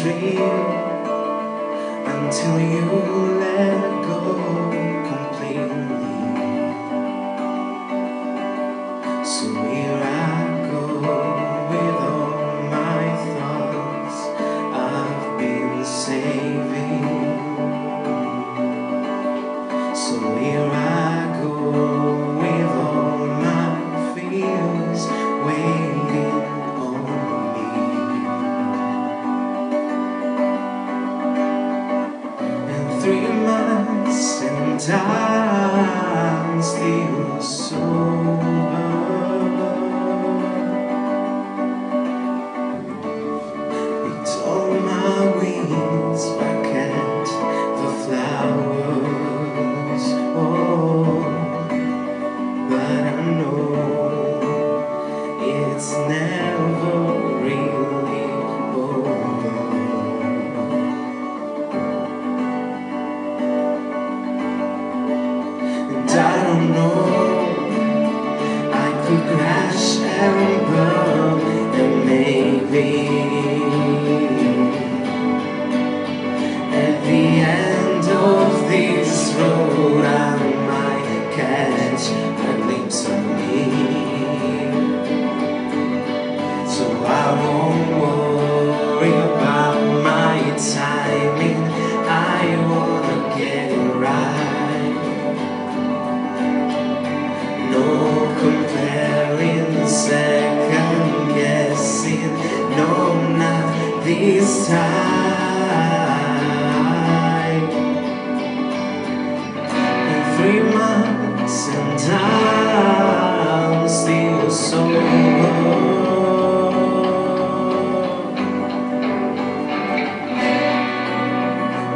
dream until you let go completely. So here I go with all my thoughts I've been saving. So here I go with all my fears waiting on me. And 3 months and I'm still sober. It's all my wings back at the flowers. Oh, but I know it's never really over. And I don't know, I could crash and burn, and maybe at the end of this road I might catch a glimpse of me. So I won't worry about my timing, I wanna get it right. No comparing, second guessing, no, not this time. In 3 months and I'm still sober.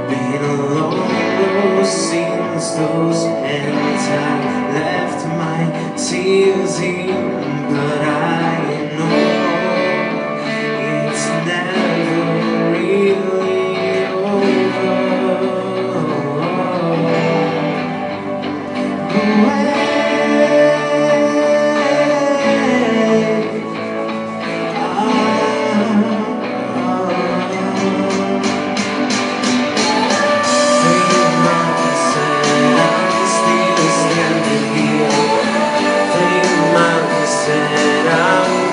Been a long road since those hands I left my tears in, but I know it's never really over.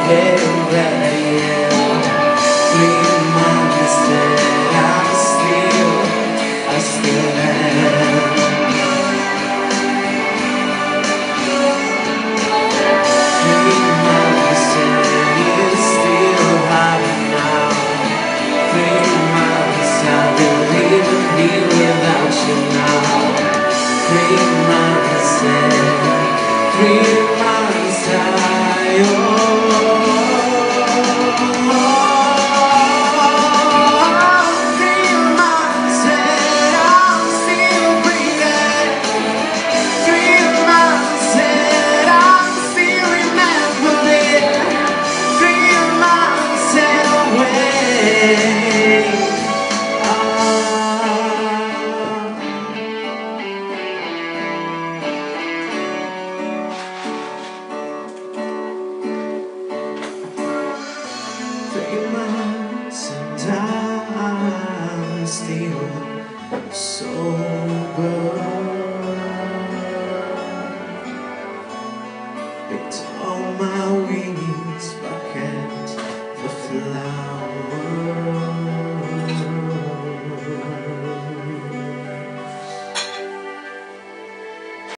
Getting better, yeah. 3 months that I still am. 3 months and it's still hard now. 3 months I've been living here without you now. 3 months and 3 months I'm still sober. Picked all my wings back at the flower.